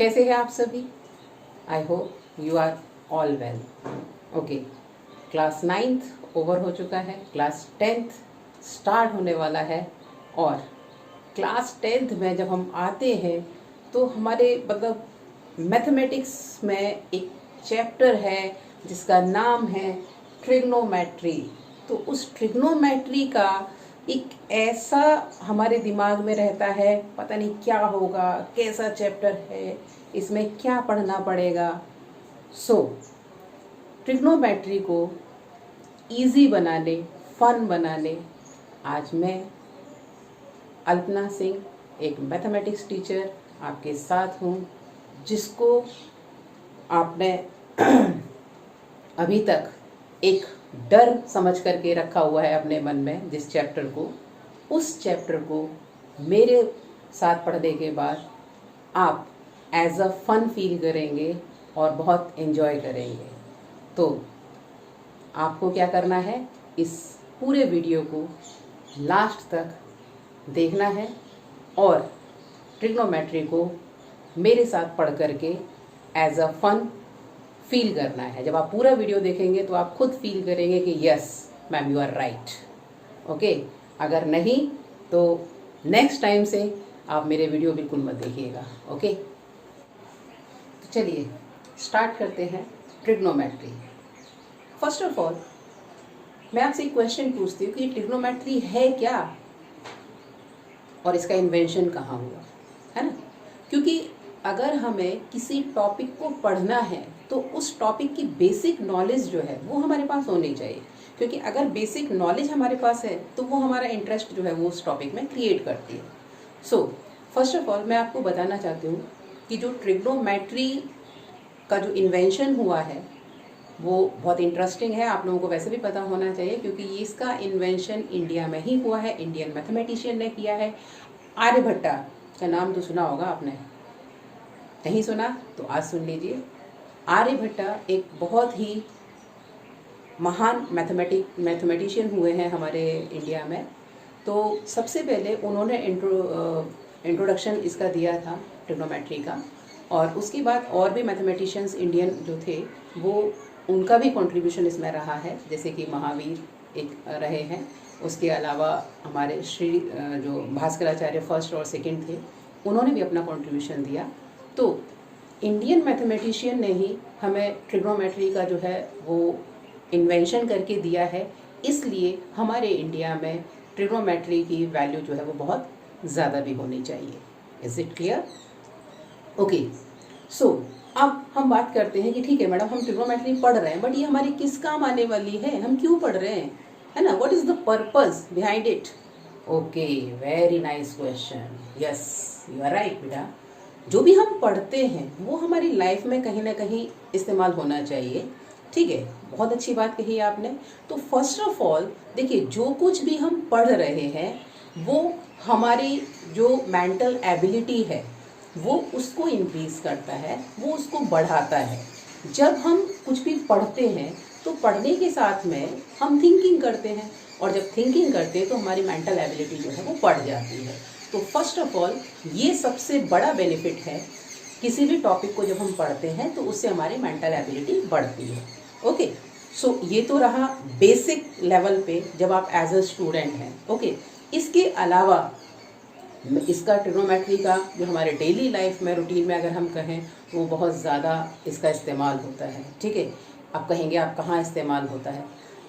कैसे हैं आप सभी? I hope you are all well. Okay, class 9th over हो चुका है, क्लास 10th स्टार्ट होने वाला है। और क्लास 10th में जब हम आते हैं तो हमारे मतलब मैथमेटिक्स में एक चैप्टर है जिसका नाम है ट्रिग्नोमेट्री। तो उस ट्रिग्नोमेट्री का एक ऐसा हमारे दिमाग में रहता है, पता नहीं क्या होगा, कैसा चैप्टर है, इसमें क्या पढ़ना पड़ेगा। सो ट्रिग्नोमेट्री को इजी बनाने, फन बनाने, आज मैं अल्पना सिंह, एक मैथमेटिक्स टीचर आपके साथ हूँ, जिसको आपने अभी तक एक डर समझ करके रखा हुआ है अपने मन में। जिस चैप्टर को, उस चैप्टर को मेरे साथ पढ़ने के बाद आप एज अ फन फील करेंगे और बहुत एंजॉय करेंगे। तो आपको क्या करना है, इस पूरे वीडियो को लास्ट तक देखना है और ट्रिग्नोमेट्री को मेरे साथ पढ़ करके एज अ फन फील करना है। जब आप पूरा वीडियो देखेंगे तो आप खुद फील करेंगे कि yes ma'am you are right. Okay, अगर नहीं तो नेक्स्ट टाइम से आप मेरे वीडियो बिल्कुल मत देखिएगा। ओके, तो चलिए स्टार्ट करते हैं ट्रिग्नोमेट्री। फर्स्ट ऑफ ऑल मैं आपसे एक क्वेश्चन पूछती हूँ कि ट्रिग्नोमेट्री है क्या और इसका इन्वेंशन कहाँ हुआ, है ना? क्योंकि अगर हमें किसी टॉपिक को पढ़ना है तो उस टॉपिक की बेसिक नॉलेज जो है वो हमारे पास होनी चाहिए। क्योंकि अगर बेसिक नॉलेज हमारे पास है तो वो हमारा इंटरेस्ट जो है वो उस टॉपिक में क्रिएट करती है। सो फर्स्ट ऑफ ऑल मैं आपको बताना चाहती हूँ कि जो ट्रिग्नोमेट्री का जो इन्वेंशन हुआ है वो बहुत इंटरेस्टिंग है। आप लोगों को वैसे भी पता होना चाहिए क्योंकि इसका इन्वेंशन इंडिया में ही हुआ है, इंडियन मैथमेटिशियन ने किया है। आर्यभट्टा का नाम तो सुना होगा आपने, नहीं सुना तो आज सुन लीजिए। आर्यभट्टा एक बहुत ही महान मैथमेटिशियन हुए हैं हमारे इंडिया में। तो सबसे पहले उन्होंने इंट्रोडक्शन इसका दिया था ट्रिग्नोमेट्री का, और उसके बाद और भी मैथमेटिशियंस इंडियन जो थे वो उनका भी कंट्रीब्यूशन इसमें रहा है। जैसे कि महावीर एक रहे हैं, उसके अलावा हमारे श्री जो भास्कराचार्य फर्स्ट और सेकंड थे, उन्होंने भी अपना कंट्रीब्यूशन दिया। तो इंडियन मैथमेटिशियन ने ही हमें ट्रिग्नोमेट्री का जो है वो इन्वेंशन करके दिया है। इसलिए हमारे इंडिया में ट्रिग्नोमेट्री की वैल्यू जो है वो बहुत ज़्यादा भी होनी चाहिए। Is it clear? ओके, सो अब हम बात करते हैं कि ठीक है मैडम, हम ट्रिग्नोमेट्री पढ़ रहे हैं बट ये हमारी किस काम आने वाली है, हम क्यों पढ़ रहे हैं, है ना? What is the purpose behind it? Okay, very nice question. Yes, you are right बेटा। जो भी हम पढ़ते हैं वो हमारी लाइफ में कहीं ना कहीं इस्तेमाल होना चाहिए। ठीक है, बहुत अच्छी बात कही आपने। तो फर्स्ट ऑफ ऑल देखिए, जो कुछ भी हम पढ़ रहे हैं वो हमारी जो मेंटल एबिलिटी है वो उसको इंक्रीज करता है, वो उसको बढ़ाता है। जब हम कुछ भी पढ़ते हैं तो पढ़ने के साथ में हम थिंकिंग करते हैं, और जब थिंकिंग करते हैं तो हमारी मेंटल एबिलिटी जो है वो बढ़ जाती है। तो फर्स्ट ऑफ ऑल ये सबसे बड़ा बेनिफिट है। किसी भी टॉपिक को जब हम पढ़ते हैं तो उससे हमारी मेंटल एबिलिटी बढ़ती है। ओके, सो ये तो रहा बेसिक लेवल पे जब आप एज अ स्टूडेंट हैं। ओके, इसके अलावा इसका ट्रिग्नोमेट्री का जो हमारे डेली लाइफ में रूटीन में अगर हम कहें तो वो बहुत ज़्यादा इसका इस्तेमाल होता है। ठीक है, आप कहेंगे आप कहाँ इस्तेमाल होता है?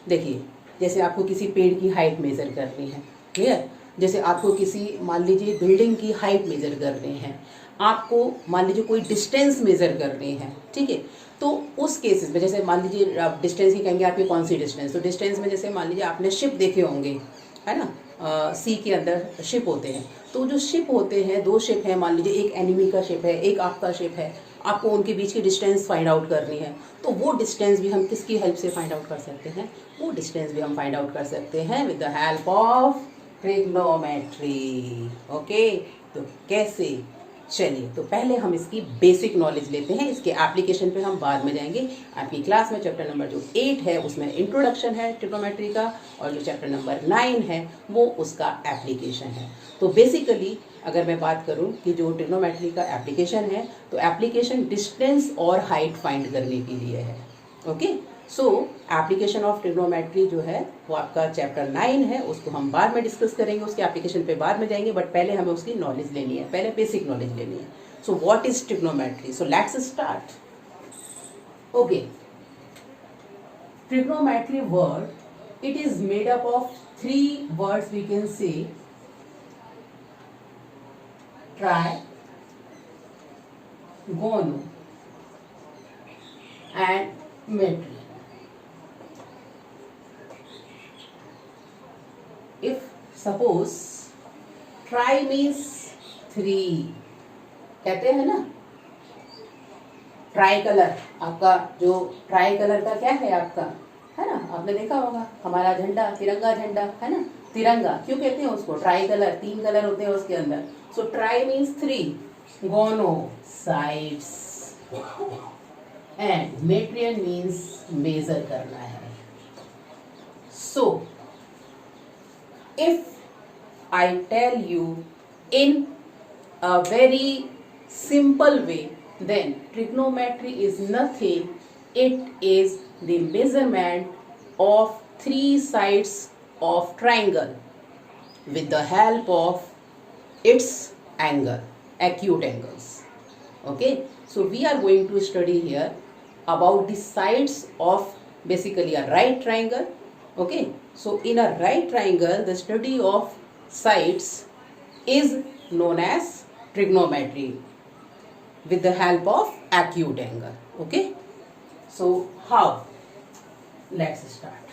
देखिए, जैसे आपको किसी पेड़ की हाइट मेज़र करनी है, क्लियर? जैसे आपको किसी मान लीजिए बिल्डिंग की हाइट मेज़र करनी है, आपको मान लीजिए कोई डिस्टेंस मेज़र करनी है, ठीक है? तो उस केसेस में जैसे मान लीजिए आप डिस्टेंस ही कहेंगे, आपकी कौन सी डिस्टेंस, तो डिस्टेंस में जैसे मान लीजिए आपने शिप देखे होंगे, है ना? सी के अंदर शिप होते हैं। तो जो शिप होते हैं, दो शिप हैं, मान लीजिए एक एनिमी का शिप है, एक आपका शिप है, आपको उनके बीच की डिस्टेंस फाइंड आउट करनी है। तो वो डिस्टेंस भी हम किसकी हेल्प से फाइंड आउट कर सकते हैं? वो डिस्टेंस भी हम फाइंड आउट कर सकते हैं with the help of trigonometry. Okay, तो कैसे? चलिए, तो पहले हम इसकी बेसिक नॉलेज लेते हैं, इसके एप्लीकेशन पे हम बाद में जाएंगे। आपकी क्लास में चैप्टर नंबर जो 8 है उसमें इंट्रोडक्शन है ट्रिग्नोमेट्री का, और जो चैप्टर नंबर 9 है वो उसका एप्लीकेशन है। तो बेसिकली अगर मैं बात करूं कि जो ट्रिग्नोमेट्री का एप्लीकेशन है, तो एप्लीकेशन डिस्टेंस और हाइट फाइंड करने के लिए है। Okay, so application of trigonometry जो है वो आपका चैप्टर 9 है, उसको हम बाद में डिस्कस करेंगे, उसके एप्लीकेशन पे बाद में जाएंगे, बट पहले हमें उसकी नॉलेज लेनी है, पहले बेसिक नॉलेज लेनी है। So what is trigonometry? So let's start. Okay, trigonometry word, it is made up of 3 words, we can say trigono and metry. If suppose tri means 3, कहते हैं ना, ट्राई कलर, आपका जो ट्राई कलर का क्या है आपका, है ना, आपने देखा होगा हमारा झंडा, तिरंगा झंडा है ना, तिरंगा क्यों कहते हैं उसको? ट्राई कलर, 3 कलर होते हैं उसके अंदर। So try means 3, gono sides, and metron means measure करना है। So if I tell you in a very simple way, then trigonometry is nothing, it is the measurement of 3 sides of triangle with the help of its angle, acute angles. Okay, so we are going to study here about the sides of basically a right triangle. Okay, so in a right triangle the study of sides is known as trigonometry with the help of acute angle. Okay, so how? Let's start.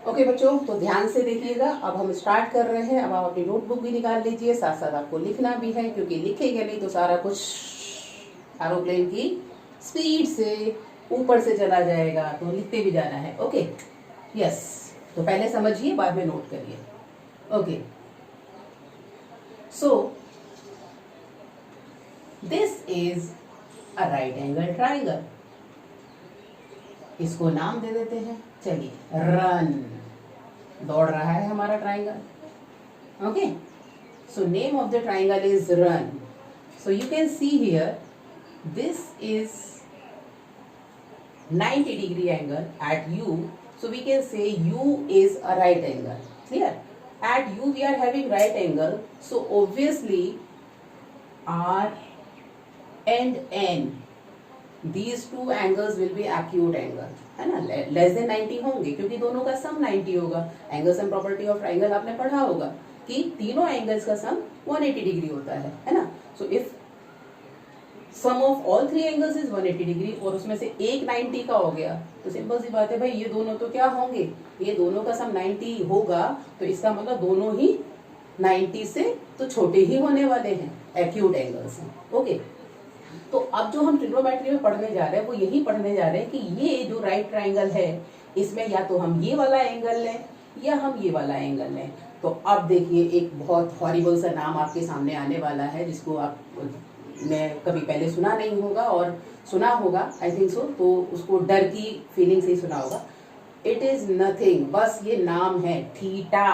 Okay बच्चों, तो ध्यान से देखिएगा, अब हम start कर रहे हैं। अब आप अपनी नोटबुक भी निकाल लीजिए, साथ साथ आपको लिखना भी है, क्योंकि लिखेंगे नहीं तो सारा कुछ एरोप्लेन की स्पीड से ऊपर से चला जाएगा, तो लिखते भी जाना है। ओके, यस, तो पहले समझिए, बाद में नोट करिए। Okay, so this is a right angle triangle. इसको नाम दे देते हैं, चलिए, रन, दौड़ रहा है हमारा triangle. Okay, so name of the triangle is run. So you can see here, this is 90 degree angle at U, so we can say U is a right angle. Clear? At U we are having right angle, so obviously R and N, these two angles will be acute angle, है ना, less than 90 होंगे, क्योंकि दोनों का सम 90 होगा। Angles and property of triangle आपने पढ़ा होगा कि तीनों एंगल्स का सम 180 डिग्री होता है ना। So if sum of all 3 angles is 180 degree और उसमें से एक 90 का हो गया, तो सिंपल सी बात है भाई, ये दोनों तो क्या होंगे, ये दोनों का सम 90 होगा, तो इसका मतलब दोनों ही 90 से तो छोटे ही होने वाले हैं, एक्यूट एंगल्स हैं। ओके, तो अब जो हम ट्रिग्नोमेट्री में पढ़ने जा रहे हैं वो यही पढ़ने जा रहे हैं कि ये जो राइट ट्राइंगल है, इसमें या तो हम ये वाला एंगल लें या हम ये वाला एंगल लें। तो अब देखिए, एक बहुत हॉरिबल सा नाम आपके सामने आने वाला है, जिसको आप ने कभी पहले सुना नहीं होगा, और सुना होगा आई थिंक सो, तो उसको डर की फीलिंग से ही सुना होगा। इट इज नथिंग, बस ये नाम है, थीटा।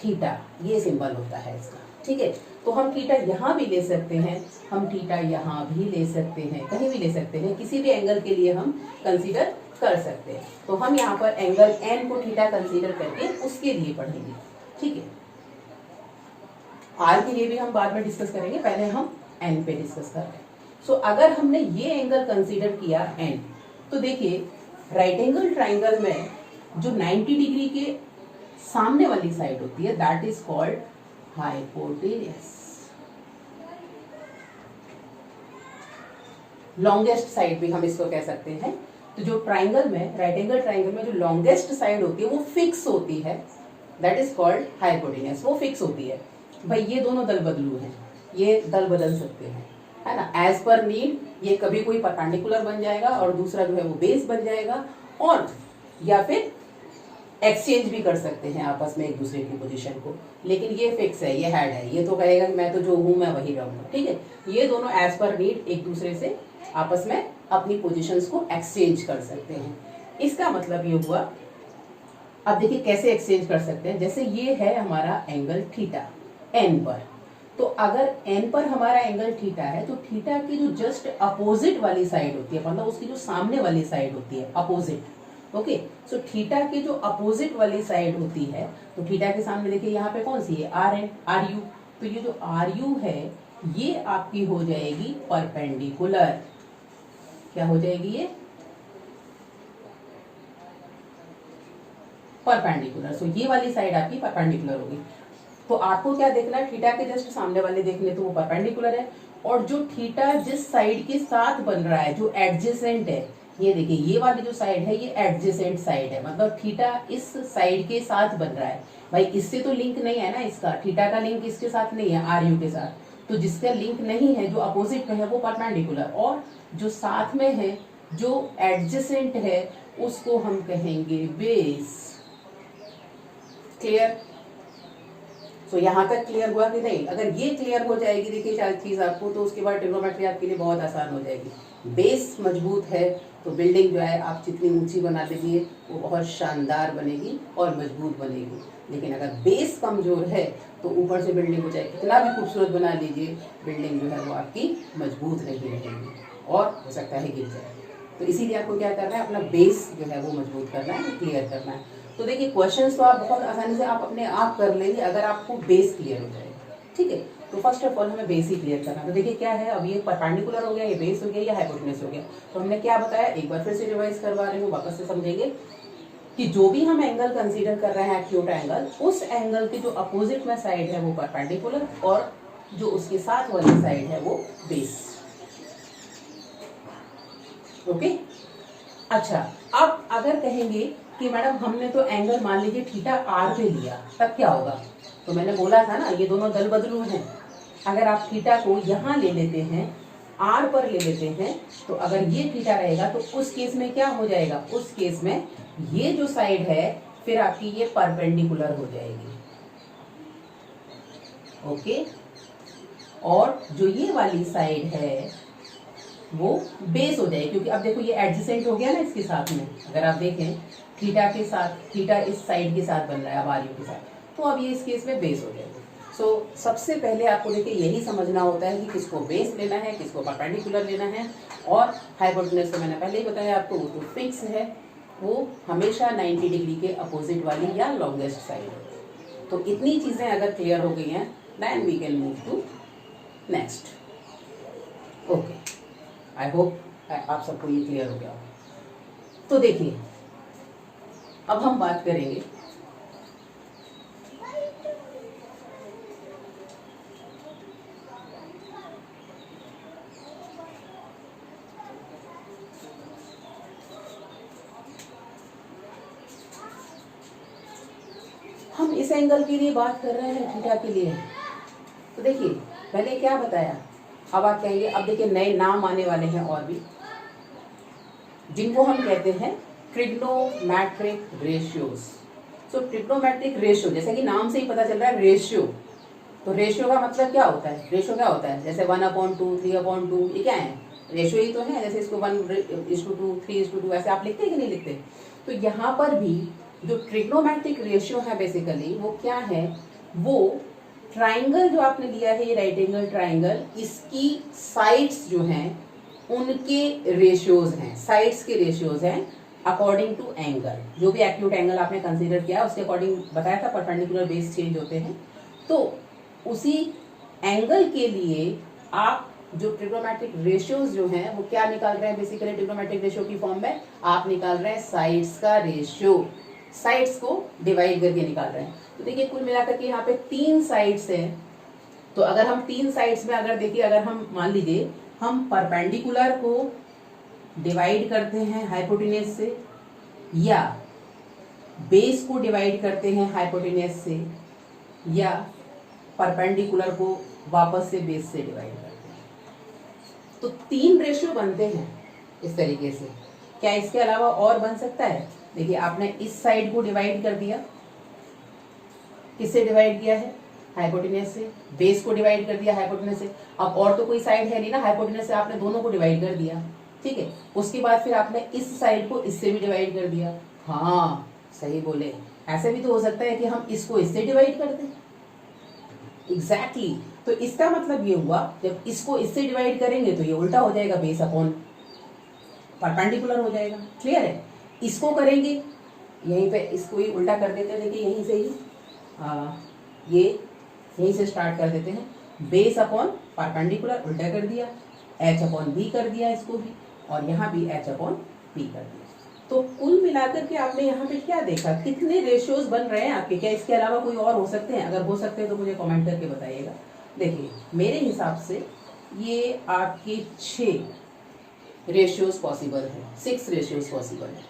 थीटा ये सिंबल होता है इसका, ठीक है। तो हम थीटा यहाँ भी ले सकते हैं, हम थीटा यहाँ भी ले सकते हैं, कहीं भी ले सकते हैं, किसी भी एंगल के लिए हम कंसीडर कर सकते हैं। तो हम यहाँ पर एंगल एन को थीटा कंसीडर करके उसके लिए पढ़ेंगे, ठीक है। आर के लिए भी हम बाद में डिस्कस करेंगे, पहले हम एन पे डिस्कस कर रहे हैं। सो अगर हमने ये एंगल कंसीडर किया एन, तो देखिए राइट एंगल ट्राइंगल में जो 90 डिग्री के सामने वाली साइड होती है, that is called hypotenuse. Longest side भी हम इसको कह सकते हैं। तो जो ट्राइंगल में, राइट एंगल ट्राइंगल में जो लॉन्गेस्ट साइड होती है वो फिक्स होती है, दैट इज कॉल्ड हाइपोटेन्यूस, वो फिक्स होती है। भाई ये दोनों दल बदलू हैं, ये दल बदल सकते हैं, है ना, एज पर नीड। ये कभी कोई परपेंडिकुलर बन जाएगा और दूसरा जो है वो बेस बन जाएगा, और या फिर एक्सचेंज भी कर सकते हैं आपस में एक दूसरे की पोजीशन को, लेकिन ये फिक्स है, ये हेड है, ये तो कहेगा कि मैं तो जो हूं मैं वही रहूंगा, ठीक है। ये दोनों एज पर नीड एक दूसरे से आपस में अपनी पोजीशंस को एक्सचेंज कर सकते हैं। इसका मतलब ये हुआ, अब देखिए कैसे एक्सचेंज कर सकते हैं। जैसे ये है हमारा एंगल थीटा एन पर, तो अगर एन पर हमारा एंगल थीटा है तो थीटा की जो जस्ट अपोजिट वाली साइड होती है, मतलब उसकी जो सामने वाली साइड होती है अपोजिट, ओके, सो थीटा की जो अपोजिट वाली साइड होती है, तो थीटा के सामने देखिए यहाँ पे कौन सी है, आर है, आर यू, तो ये जो आर यू है ये आपकी हो जाएगी परपेंडिकुलर। क्या हो जाएगी ये, परपेंडिकुलर। सो ये वाली साइड आपकी परपेंडिकुलर होगी। तो आपको क्या देखना है, थीटा के जस्ट सामने वाले देखने तो वो परपेंडिकुलर है, और जो थीटा जिस साइड के साथ बन रहा है, जो एडजेसेंट है, ये देखिए ये वाली जो साइड है ये एडजेसेंट साइड है, मतलब थीटा इस साइड के साथ बन रहा है। भाई इससे तो लिंक नहीं है ना, इसका थीटा का लिंक इसके साथ नहीं है आर यू के साथ, तो जिसका लिंक नहीं है, जो अपोजिट में है वो परपेंडिकुलर, और जो साथ में है, जो एडजेसेंट है, उसको हम कहेंगे बेस। क्लियर? सो यहाँ तक क्लियर हुआ कि नहीं? अगर ये क्लियर हो जाएगी देखिए शायद चीज आपको, तो उसके बाद ट्रिग्नोमेट्री आपके लिए बहुत आसान हो जाएगी। बेस मजबूत है तो बिल्डिंग जो है आप जितनी ऊंची बना लीजिए वो बहुत शानदार बनेगी और मजबूत बनेगी। लेकिन अगर बेस कमजोर है तो ऊपर से बिल्डिंग को चाहे कितना भी खूबसूरत बना लीजिए, बिल्डिंग जो है वो आपकी मजबूत नहीं रहेगी और हो सकता है गिर जाए। तो इसीलिए आपको क्या करना है, अपना बेस जो है वो मजबूत करना है, क्लियर करना है। तो देखिए क्वेश्चंस तो आप बहुत आसानी से आप अपने आप कर लेंगे अगर आपको बेस क्लियर हो जाएगा, ठीक है। तो फर्स्ट ऑफ ऑल हमें बेस ही क्लियर करना। तो देखिए क्या है, अब ये परपेंडिकुलर हो गया, ये बेस हो गया, या हाइपोटेन्यूज हो गया। तो हमने क्या बताया, एक बार फिर से रिवाइज करवा रही हूँ, वापस से समझेंगे कि जो भी हम एंगल कंसीडर कर रहे हैं एक्यूट एंगल, उस एंगल की जो अपोजिट में साइड है वो परपेंडिकुलर, और जो उसके साथ वाली साइड है वो बेस। ओके, अच्छा, अब अगर कहेंगे कि मैडम हमने तो एंगल मान लीजिए थीटा आर पे लिया, तब क्या होगा? तो मैंने बोला था ना ये दोनों दल बदलू हैं। अगर आप थीटा को यहाँ ले लेते हैं, आर पर ले लेते हैं, तो अगर ये थीटा रहेगा तो उस केस में क्या हो जाएगा, उस केस में ये जो साइड है फिर आपकी ये परपेंडिकुलर हो जाएगी, ओके, और जो ये वाली साइड है वो बेस हो जाएगी, क्योंकि अब देखो ये एडजेसेंट हो गया ना इसके साथ में। अगर आप देखें थीटा के साथ, थीटा इस साइड के साथ बन रहा है अब आर यू के साथ, तो अब ये इस केस में बेस हो जाएगी। सो सबसे पहले आपको देखिए यही समझना होता है कि किसको बेस लेना है, किसको परपेंडिकुलर लेना है। और हाइपोटेन्यूज तो मैंने पहले ही बताया आपको, वो तो फिक्स है, वो हमेशा 90 डिग्री के अपोजिट वाली या लॉन्गेस्ट साइड है। तो इतनी चीज़ें अगर क्लियर हो गई हैं, then we can move to next. Okay, I hope आप सबको ये क्लियर हो गया। तो देखिए अब हम बात करेंगे हम इस एंगल के लिए बात कर रहे हैं, थीटा के लिए। तो देखिए पहले क्या बताया, अब आप कहेंगे, अब देखिए नए नाम आने वाले हैं और भी, जिनको हम कहते हैं ट्रिग्नोमेट्रिक रेशियोज। सो ट्रिग्नोमेट्रिक रेशियो, जैसे कि नाम से ही पता चल रहा है रेशियो, तो रेशियो का मतलब क्या होता है, रेशियो क्या होता है, जैसे 1/2, 3/2, ये क्या है, रेशियो ही तो है। जैसे इसको 1:2, 3:2 ऐसे आप लिखते हैं कि नहीं लिखते? तो यहाँ पर भी जो ट्रिग्नोमेट्रिक रेशियो है बेसिकली वो क्या है, वो ट्राइंगल जो आपने लिया है, ये राइट एंगल ट्राइंगल, इसकी साइड्स जो हैं उनके रेशियोज हैं, साइड्स के रेशियोज हैं अकॉर्डिंग टू एंगल। जो भी एक्यूट एंगल आपने कंसीडर किया उसके अकॉर्डिंग बताया था परपेंडिकुलर बेस चेंज होते हैं। तो उसी एंगल के लिए आप जो ट्रिग्नोमेट्रिक रेशियोज जो हैं वो क्या निकाल रहे हैं, बेसिकली ट्रिग्नोमेट्रिक रेशियो की फॉर्म में आप निकाल रहे हैं साइड्स का रेशियो, साइड्स को डिवाइड करके निकाल रहे हैं। तो देखिए कुल मिलाकर के यहाँ पे 3 साइड्स हैं। तो अगर हम 3 साइड्स में अगर देखिए, अगर हम मान लीजिए हम परपेंडिकुलर को डिवाइड करते हैं हाइपोटेन्यूज से, या बेस को डिवाइड करते हैं हाइपोटेन्यूज से, या परपेंडिकुलर को वापस से बेस से डिवाइड करते हैं, तो 3 रेशियो बनते हैं इस तरीके से। क्या इसके अलावा और बन सकता है? देखिए आपने इस साइड को डिवाइड कर दिया, किससे डिवाइड किया है, हाइपोटेन्यूज से, बेस को डिवाइड कर दिया हाइपोटेन्यूज से। अब और तो कोई साइड है नहीं ना, हाइपोटेन्यूज से आपने दोनों को डिवाइड कर दिया, ठीक है। उसके बाद फिर आपने इस साइड को इससे भी डिवाइड कर दिया। हाँ सही बोले, ऐसे भी तो हो सकता है कि हम इसको इससे डिवाइड कर दें। एग्जैक्टली तो इसका मतलब ये हुआ जब इसको इससे डिवाइड करेंगे तो ये उल्टा हो जाएगा, बेस अपॉन परपेंडिकुलर हो जाएगा। क्लियर है। इसको करेंगे यहीं पे, इसको ही उल्टा कर देते हैं। देखिए यहीं से ही ये यहीं से स्टार्ट कर देते हैं, बेस अपॉन परपेंडिकुलर उल्टा कर दिया, एच अपॉन बी कर दिया इसको भी, और यहाँ भी एच अपॉन बी कर दिया। तो कुल मिलाकर के आपने यहाँ पे क्या देखा, कितने रेशियोज बन रहे हैं आपके। क्या इसके अलावा कोई और हो सकते हैं? अगर हो सकते हैं तो मुझे कमेंट करके बताइएगा। देखिए मेरे हिसाब से ये आपके 6 रेशियोज पॉसिबल है, 6 रेशियोज पॉसिबल है,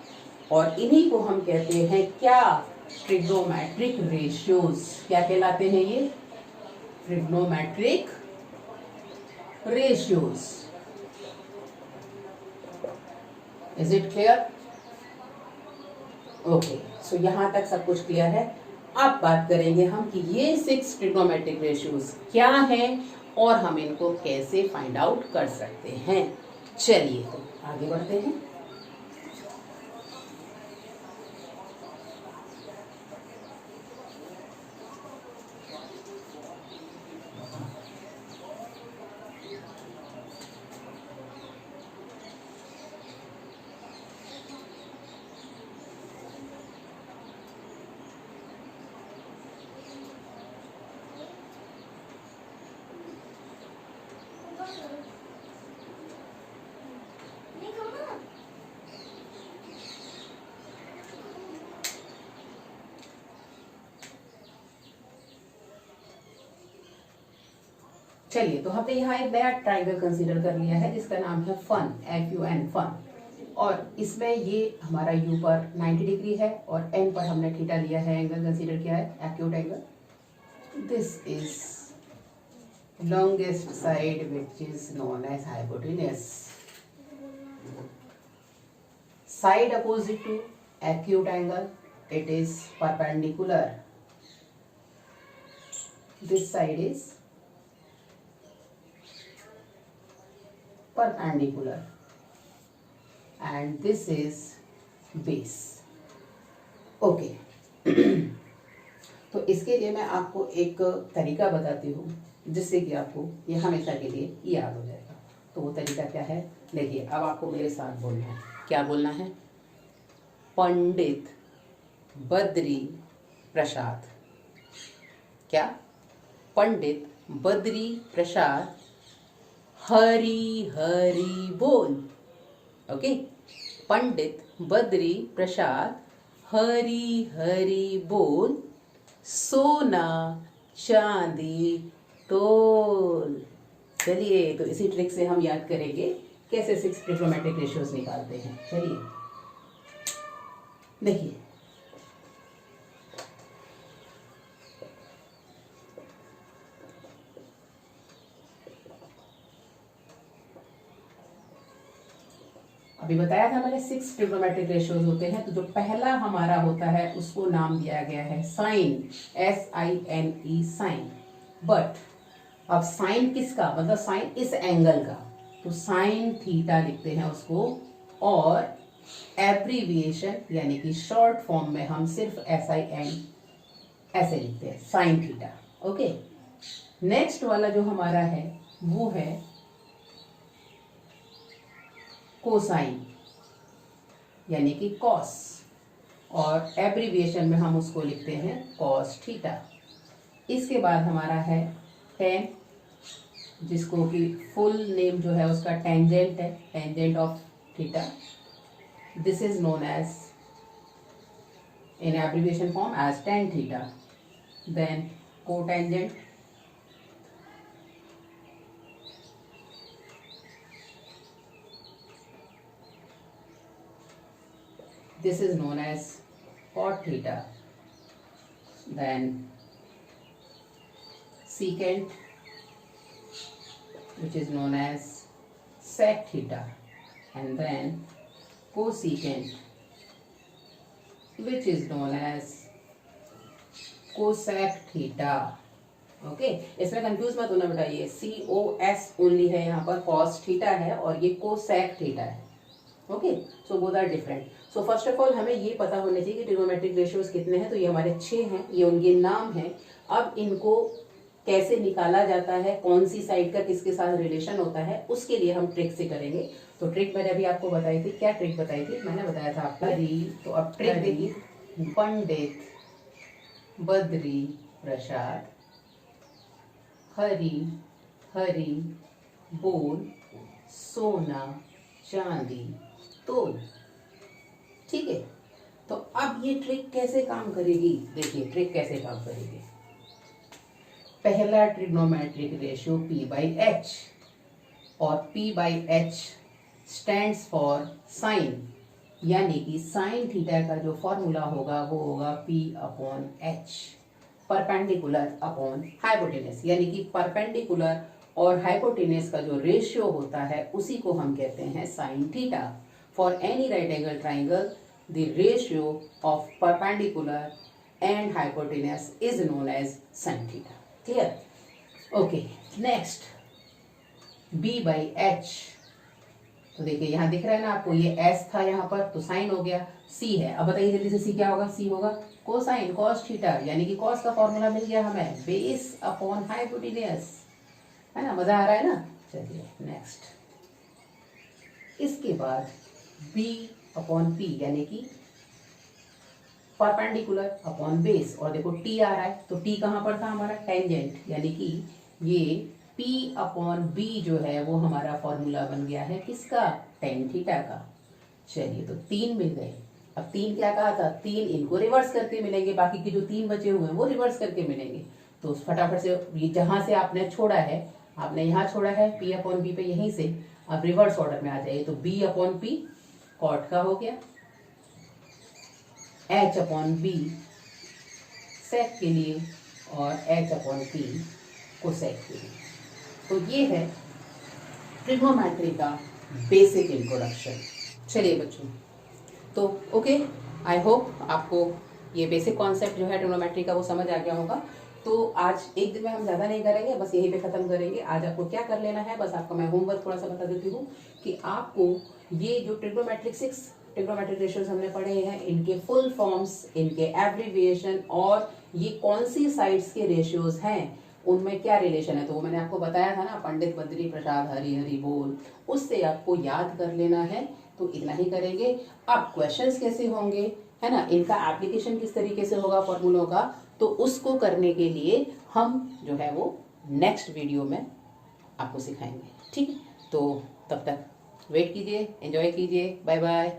और इन्हीं को हम कहते हैं क्या, ट्रिग्नोमेट्रिक रेशियोज। क्या कहलाते हैं ये? Trigonometric ratios. Is it clear? Okay, so यहां तक सब कुछ क्लियर है। अब बात करेंगे हम कि ये 6 ट्रिग्नोमेट्रिक रेशियोज क्या हैं और हम इनको कैसे फाइंड आउट कर सकते हैं। चलिए तो आगे बढ़ते हैं। चलिए तो हमने यहाँ एक नया ट्राइंगल कंसीडर कर लिया है जिसका नाम है फन, FUN, फन। और इसमें ये हमारा U पर 90 डिग्री है और N पर हमने थीटा लिया है, एंगल कंसीडर किया है, acute angle. This is longest side which is known as hypotenuse. Side opposite to acute angle, it is perpendicular. This side is perpendicular and this is base. Okay. तो इसके लिए मैं आपको एक तरीका बताती हूँ जिससे कि आपको ये हमेशा के लिए याद हो जाएगा। तो वो तरीका क्या है, देखिए अब आपको मेरे साथ बोलना है। क्या बोलना है? पंडित बद्री प्रसाद। क्या? पंडित बद्री प्रसाद हरि हरि बोल। ओके, पंडित बद्री प्रसाद हरि हरि बोल, सोना चांदी तोल। चलिए तो इसी ट्रिक से हम याद करेंगे कैसे 6 ट्रिग्नोमेट्रिक रेशियोज निकालते हैं। चलिए देखिए, अभी बताया था मैंने 6 ट्रिग्नोमेट्रिक रेशियोज होते हैं। तो जो पहला हमारा होता है उसको नाम दिया गया है साइन, SINE, साइन। बट अब साइन किसका, मतलब साइन इस एंगल का, तो साइन थीटा लिखते हैं उसको, और एब्रीविएशन यानी कि शॉर्ट फॉर्म में हम सिर्फ SIN ऐसे लिखते हैं, साइन थीटा। ओके, नेक्स्ट वाला जो हमारा है वो है कोसाइन यानी कि कॉस, और एब्रीविएशन में हम उसको लिखते हैं कॉस थीटा। इसके बाद हमारा है टेन, जिसको कि फुल नेम जो है उसका टेंजेंट है, tangent of theta. This is known as in abbreviation form as tan theta. Then cotangent, this is known as cot theta. Then secant, which is known as sec theta, and then cosecant, which is known as cosec theta. Okay, इसमें confuse मत होना बेटा, ये COS only है, यहाँ पर cos theta है और ये cosec थीटा है। Okay, so both are different. So first of all हमें ये पता होना चाहिए कि ट्रिग्नोमेट्रिक रेशियोज कितने हैं। तो ये हमारे 6 हैं, ये उनके नाम हैं। अब इनको कैसे निकाला जाता है, कौन सी साइड का किसके साथ रिलेशन होता है, उसके लिए हम ट्रिक से करेंगे। तो ट्रिक मैंने अभी आपको बताई थी। क्या ट्रिक बताई थी? मैंने बताया था आपको हरी। तो अब ट्रिक देखिए, पंडित बद्री प्रसाद हरी हरी बोल सोना चांदी तोल। ठीक है, तो अब ये ट्रिक कैसे काम करेगी? देखिए ट्रिक कैसे काम करेगी। पहला ट्रिग्नोमेट्रिक रेशियो P/H, और P/H स्टैंड्स फॉर साइन, यानी कि साइन थीटा का जो फॉर्मूला होगा वो होगा P/H, परपेंडिकुलर अपॉन हाइपोटेनस, यानी कि परपेंडिकुलर और हाइपोटेनस का जो रेशियो होता है उसी को हम कहते हैं sine theta. For any right angle triangle the ratio of perpendicular and hypotenuse is known as sine theta. Clear? Okay, next B/H। तो देखिए यहाँ दिख रहा है ना आपको, ये S था यहाँ पर, तो साइन हो गया। C है, अब बताइए जल्दी से, C क्या होगा? C होगा कोसाइन कॉस थीटा, यानी कि कॉस का फॉर्मूला मिल गया हमें, बेस अपॉन हाइपोटेनस, है ना? मजा आ रहा है ना? चलिए नेक्स्ट, इसके बाद B/P, यानी कि परपेंडिकुलर अपॉन बेस, और देखो T आ रहा है, तो T कहाँ पर था हमारा? टेंजेंट, यानी कि ये P/B जो है वो हमारा फॉर्मूला बन गया है किसका? टेन थीटा का। चलिए, तो 3 मिल गए। अब 3 क्या कहा था? 3 इनको रिवर्स करके मिलेंगे, बाकी के जो 3 बचे हुए हैं वो रिवर्स करके मिलेंगे। तो फटाफट से ये जहां से आपने छोड़ा है, आपने यहाँ छोड़ा है P/B पे, यहीं से अब रिवर्स ऑर्डर में आ जाइए। तो B/P कॉट का हो गया, H/B सेक के लिए, और H/P कोसेक के लिए। तो ये है ट्रिग्नोमेट्री का बेसिक इंट्रोडक्शन। चलिए बच्चों, तो ओके, आई होप आपको ये बेसिक कॉन्सेप्ट जो है ट्रिग्नोमेट्री का वो समझ आ गया होगा। तो आज एक दिन में हम ज़्यादा नहीं करेंगे, बस यहीं पे ख़त्म करेंगे। आज आपको क्या कर लेना है, बस आपको मैं होमवर्क थोड़ा सा बता देती हूँ कि आपको ये जो ट्रिग्नोमेट्रिक 6 ट्रिग्नोमेट्रिक रेशियोज हमने पढ़े हैं, इनके फुल फॉर्म्स, इनके एब्रीविएशन, और ये कौन सी साइड्स के रेशियोज हैं, उनमें क्या रिलेशन है, तो वो मैंने आपको बताया था ना, पंडित बद्री प्रसाद हरी हरी बोल, उससे आपको याद कर लेना है। तो इतना ही करेंगे। अब क्वेश्चंस कैसे होंगे, है ना, इनका एप्लीकेशन किस तरीके से होगा फॉर्मूलों का, तो उसको करने के लिए हम जो है वो नेक्स्ट वीडियो में आपको सिखाएंगे। ठीक है, तो तब तक वेट कीजिए, एंजॉय कीजिए, बाय बाय।